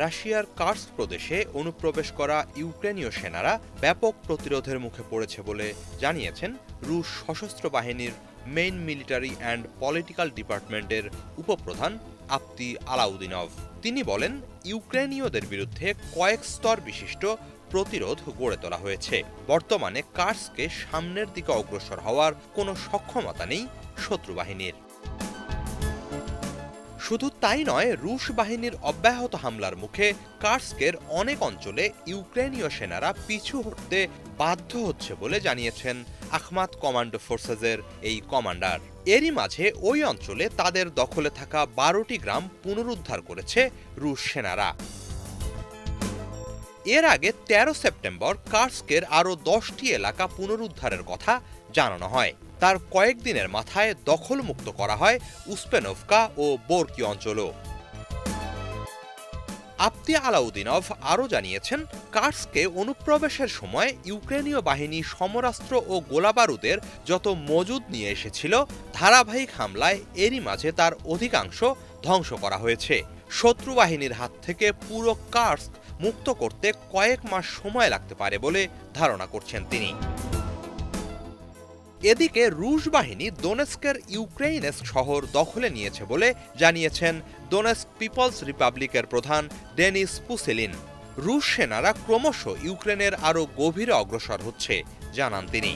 রাশিয়ার কার্স্ক প্রদেশে অনুপ্রবেশ করা ইউক্রেনীয় সেনারা ব্যাপক প্রতিরোধের মুখে পড়েছে বলে জানিয়েছেন রুশ সশস্ত্র বাহিনীর মেইন মিলিটারি অ্যান্ড পলিটিক্যাল ডিপার্টমেন্টের উপপ্রধান আপ্তি আলাউদ্দিনভ। তিনি বলেন, ইউক্রেনীয়দের বিরুদ্ধে কয়েক স্তর বিশিষ্ট প্রতিরোধ গড়ে তোলা হয়েছে। বর্তমানে কার্স্কে সামনের দিকে অগ্রসর হওয়ার কোনো সক্ষমতা নেই শত্রু বাহিনীর। শুধু তাই নয়, রুশ বাহিনীর অব্যাহত হামলার মুখে কার্স্কের অনেক অঞ্চলে ইউক্রেনীয় সেনারা পিছু হটতে বাধ্য হচ্ছে বলে জানিয়েছেন আখমাত কমান্ডো ফোর্সেসের এই কমান্ডার। এরই মাঝে ওই অঞ্চলে তাদের দখলে থাকা 12টি গ্রাম পুনরুদ্ধার করেছে রুশ সেনারা। এর আগে 13 সেপ্টেম্বর কার্স্কের আরও 10টি এলাকা পুনরুদ্ধারের কথা জানানো হয়। তার কয়েকদিনের মাথায় দখলমুক্ত করা হয় উসপেনভকা ও বোরকি অঞ্চলও। আপ্তি আলাউদ্দিনভ আরও জানিয়েছেন, কার্স্কে অনুপ্রবেশের সময় ইউক্রেনীয় বাহিনী সমরাস্ত্র ও গোলাবারুদের যত মজুদ নিয়ে এসেছিল, ধারাবাহিক হামলায় এরই মাঝে তার অধিকাংশ ধ্বংস করা হয়েছে। শত্রু বাহিনীর হাত থেকে পুরো কার্স্ক মুক্ত করতে কয়েক মাস সময় লাগতে পারে বলে ধারণা করছেন তিনি। এদিকে রুশ বাহিনী দোনেস্কের ইউক্রেইনেস্ক শহর দখলে নিয়েছে বলে জানিয়েছেন দোনেস্ক পিপলস রিপাবলিকের প্রধান ডেনিস পুসেলিন। রুশ সেনারা ক্রমশ ইউক্রেনের আরও গভীরে অগ্রসর হচ্ছে জানান তিনি।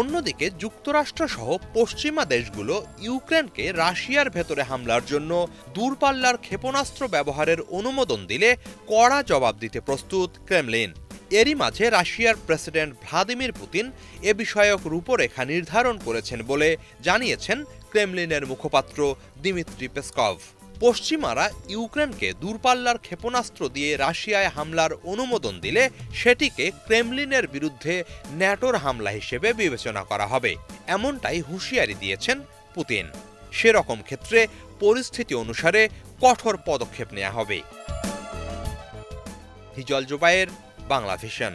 অন্যদিকে যুক্তরাষ্ট্রসহ পশ্চিমা দেশগুলো ইউক্রেনকে রাশিয়ার ভেতরে হামলার জন্য দূরপাল্লার ক্ষেপণাস্ত্র ব্যবহারের অনুমোদন দিলে কড়া জবাব দিতে প্রস্তুত ক্রেমলিন। এরই মাঝে রাশিয়ার প্রেসিডেন্ট ভ্লাদিমির পুতিন এ বিষয়ক রূপরেখা নির্ধারণ করেছেন বলে জানিয়েছেন ক্রেমলিনের মুখপাত্র দিমিত্রি পেসকভ। পশ্চিমারা ইউক্রেনকে দূরপাল্লার ক্ষেপণাস্ত্র দিয়ে রাশিয়ায় হামলার অনুমোদন দিলে সেটিকে ক্রেমলিনের বিরুদ্ধে ন্যাটোর হামলা হিসেবে বিবেচনা করা হবে, এমনটাই হুঁশিয়ারি দিয়েছেন পুতিন। সেরকম ক্ষেত্রে পরিস্থিতি অনুসারে কঠোর পদক্ষেপ নেওয়া হবে। হিজল জুবায়ের, বাংলা ভিশন।